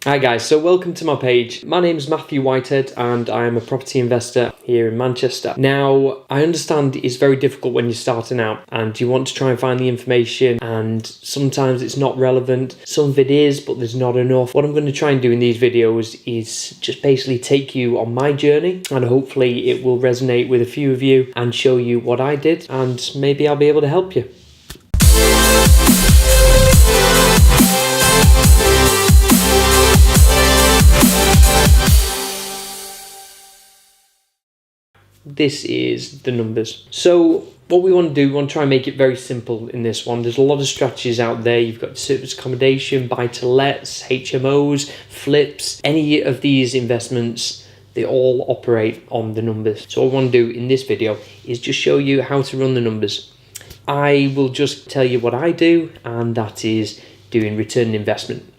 Hi guys, so welcome to my page. My name is Matthew Whitehead and I am a property investor here in Manchester. Now, I understand it's very difficult when you're starting out and you want to try and find the information and sometimes it's not relevant. Some of it is, but there's not enough. What I'm going to try and do in these videos is just basically take you on my journey and hopefully it will resonate with a few of you and show you what I did and maybe I'll be able to help you. This is the numbers. So what we want to do, we want to try and make it very simple in this one. There's a lot of strategies out there. You've got service accommodation, buy-to-lets, HMOs, flips. Any of these investments, they all operate on the numbers. So what I want to do in this video is just show you how to run the numbers. I will just tell you what I do, and that is doing return on investment.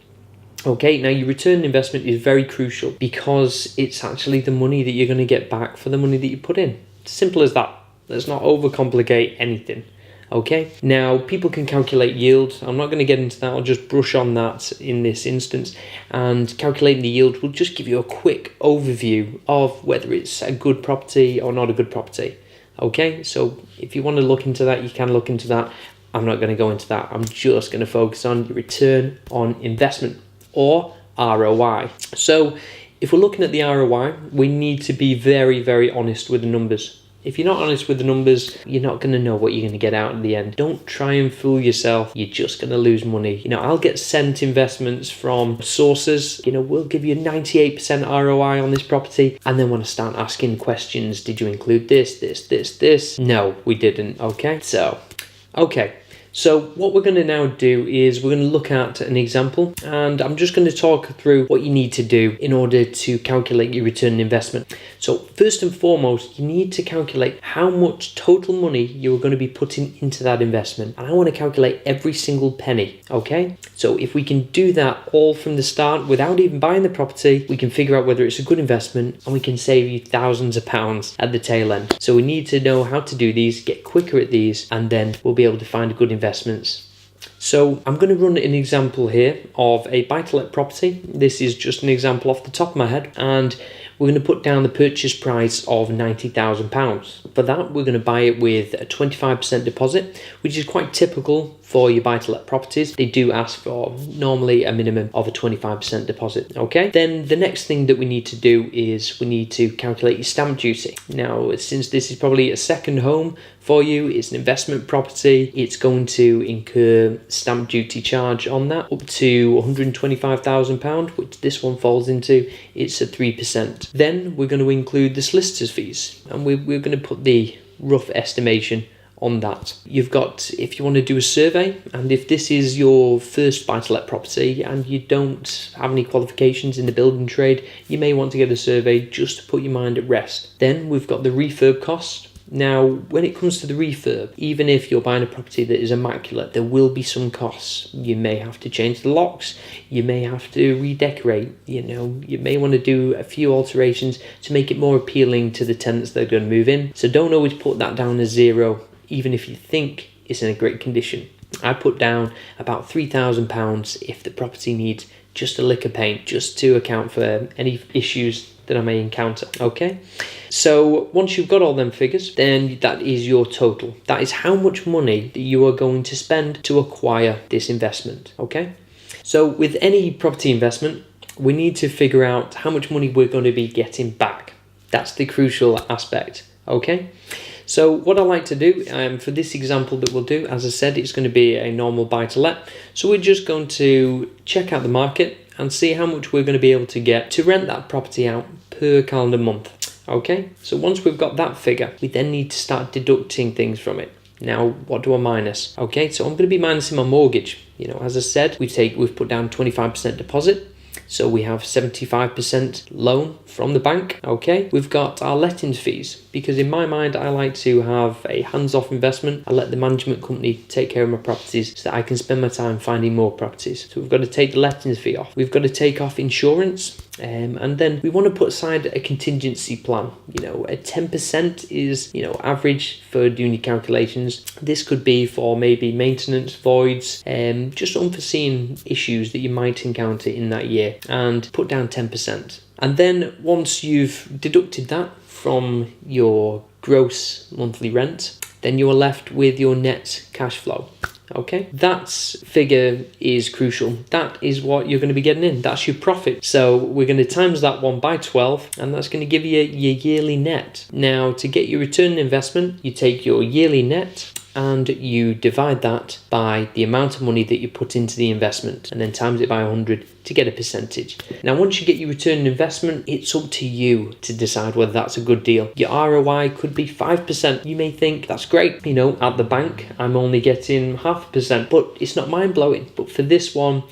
Okay, now your return on investment is very crucial because it's actually the money that you're going to get back for the money that you put in. Simple as that. Let's not overcomplicate anything. Okay, now people can calculate yield. I'm not going to get into that. I'll just brush on that in this instance. And calculating the yield will just give you a quick overview of whether it's a good property or not a good property. Okay, so if you want to look into that, you can look into that. I'm not going to go into that. I'm just going to focus on return on investment, or ROI. So if we're looking at the ROI, we need to be very, very honest with the numbers. If you're not honest with the numbers, you're not going to know what you're going to get out in the end. Don't try and fool yourself. You're just going to lose money. I'll get sent investments from sources. We'll give you 98% ROI on this property. And then when I start asking questions, did you include this? No, we didn't. Okay. So what we're going to now do is we're going to look at an example, and I'm just going to talk through what you need to do in order to calculate your return on investment. So first and foremost, you need to calculate how much total money you're going to be putting into that investment. And I want to calculate every single penny, okay? So if we can do that all from the start without even buying the property, we can figure out whether it's a good investment and we can save you thousands of pounds at the tail end. So we need to know how to do these, get quicker at these, and then we'll be able to find a good investment. So I'm going to run an example here of a buy-to-let property. This is just an example off the top of my head, and we're going to put down the purchase price of £90,000. For that, we're going to buy it with a 25% deposit, which is quite typical for your buy-to-let properties. They do ask for normally a minimum of a 25% deposit. Okay, then the next thing that we need to do is we need to calculate your stamp duty. Now, since this is probably a second home for you, it's an investment property, it's going to incur stamp duty charge on that up to £125,000, which this one falls into. It's at 3%. Then we're going to include the solicitor's fees, and we're going to put the rough estimation on that. You've got, if you want to do a survey, and if this is your first buy-to-let property and you don't have any qualifications in the building trade, you may want to get a survey just to put your mind at rest. Then we've got the refurb cost. Now, when it comes to the refurb, even if you're buying a property that is immaculate, there will be some costs. You may have to change the locks, you may have to redecorate, you may want to do a few alterations to make it more appealing to the tenants that are going to move in. So don't always put that down as zero, even if you think it's in a great condition. I put down about £3,000 if the property needs just a lick of paint, just to account for any issues that I may encounter. Okay, so once you've got all them figures, then that is your total. That is how much money that you are going to spend to acquire this investment. Okay, so with any property investment, we need to figure out how much money we're going to be getting back. That's the crucial aspect. Okay, so what I like to do for this example that we'll do, as I said, it's going to be a normal buy-to-let. So we're just going to check out the market and see how much we're going to be able to get to rent that property out per calendar month. Okay, so once we've got that figure, we then need to start deducting things from it. Now, what do I minus? Okay, so I'm going to be minusing my mortgage. As I said, we've put down 25% deposit. So we have 75% loan from the bank. Okay, we've got our lettings fees because in my mind, I like to have a hands-off investment. I let the management company take care of my properties so that I can spend my time finding more properties. So we've got to take the lettings fee off. We've got to take off insurance. And then we want to put aside a contingency plan. A 10% is, average for doing your calculations. This could be for maybe maintenance, voids, just unforeseen issues that you might encounter in that year, and put down 10%. And then once you've deducted that from your gross monthly rent, then you're left with your net cash flow. Okay, that figure is crucial. That is what you're going to be getting in. That's your profit. So we're going to times that one by 12, and that's going to give you your yearly net. Now, to get your return on investment, you take your yearly net and you divide that by the amount of money that you put into the investment, and then times it by 100 to get a percentage. Now, once you get your return on investment, it's up to you to decide whether that's a good deal. Your ROI could be 5%. You may think that's great. At the bank, I'm only getting 0.5%, but it's not mind-blowing. But for this one,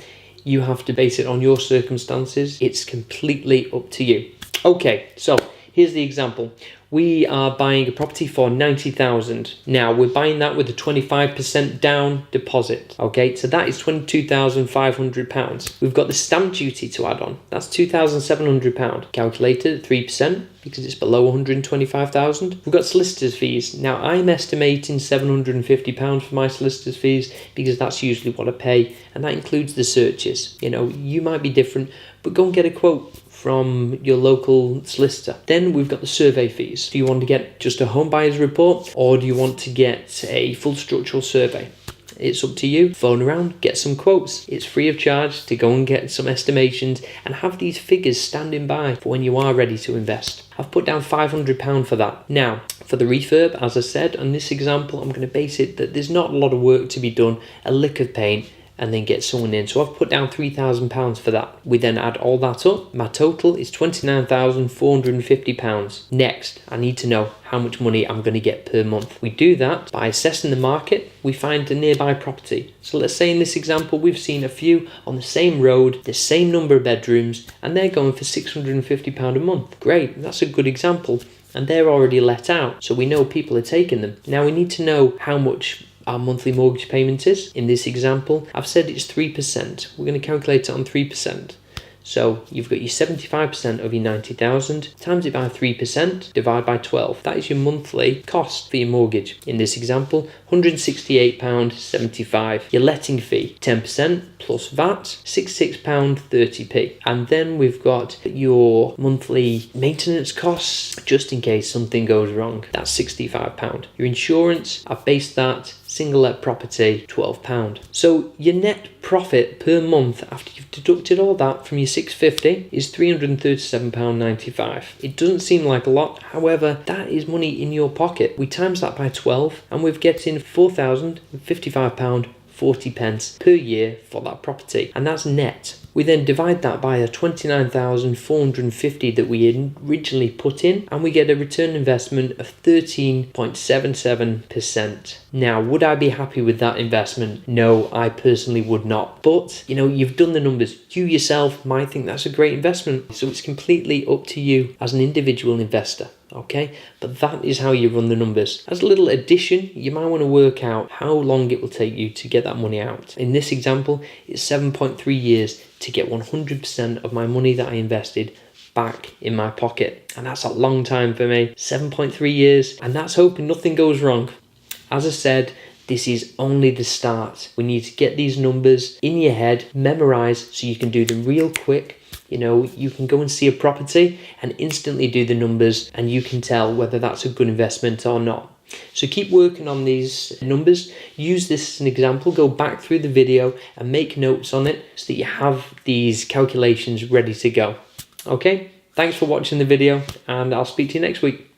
you have to base it on your circumstances. It's completely up to you. Okay, so here's the example. We are buying a property for 90,000. Now we're buying that with a 25% down deposit. Okay, so that is £22,500. We've got the stamp duty to add on. That's £2,700. Calculated at 3% because it's below 125,000. We've got solicitors fees. Now I'm estimating £750 for my solicitors fees because that's usually what I pay, and that includes the searches. You might be different, but go and get a quote from your local solicitor. Then we've got the survey fees. Do you want to get just a home buyer's report, or do you want to get a full structural survey? It's up to you. Phone around, get some quotes. It's free of charge to go and get some estimations and have these figures standing by for when you are ready to invest. I've put down £500 for that. Now, for the refurb, as I said, on this example, I'm going to base it that there's not a lot of work to be done, a lick of paint, and then get someone in. So I've put down £3,000 for that. We then add all that up. My total is £29,450. Next, I need to know how much money I'm going to get per month. We do that by assessing the market. We find a nearby property. So let's say in this example, we've seen a few on the same road, the same number of bedrooms, and they're going for £650 a month. Great, that's a good example. And they're already let out, so we know people are taking them. Now we need to know how much our monthly mortgage payment is. In this example, I've said it's 3%. We're going to calculate it on 3%. So you've got your 75% of your 90,000, times it by 3%, divide by 12. That is your monthly cost for your mortgage. In this example, £168.75. Your letting fee, 10% plus VAT, £66.30p. And then we've got your monthly maintenance costs, just in case something goes wrong. That's £65. Your insurance, I've based that single let property, £12. So your net profit per month after you've deducted all that from your £650 is £337.95. It doesn't seem like a lot, however, that is money in your pocket. We times that by 12 and we're getting £4,055.40 per year for that property, and that's net. We then divide that by the 29,450 that we originally put in, and we get a return on investment of 13.77%. Now, would I be happy with that investment? No, I personally would not. But, you've done the numbers. You yourself might think that's a great investment. So it's completely up to you as an individual investor. Okay, but that is how you run the numbers. As a little addition, you might want to work out how long it will take you to get that money out. In this example, it's 7.3 years to get 100% of my money that I invested back in my pocket. And that's a long time for me. 7.3 years, and that's hoping nothing goes wrong. As I said, this is only the start. We need to get these numbers in your head, memorize so you can do them real quick. You can go and see a property and instantly do the numbers, and you can tell whether that's a good investment or not. So keep working on these numbers. Use this as an example. Go back through the video and make notes on it so that you have these calculations ready to go. Okay, thanks for watching the video, and I'll speak to you next week.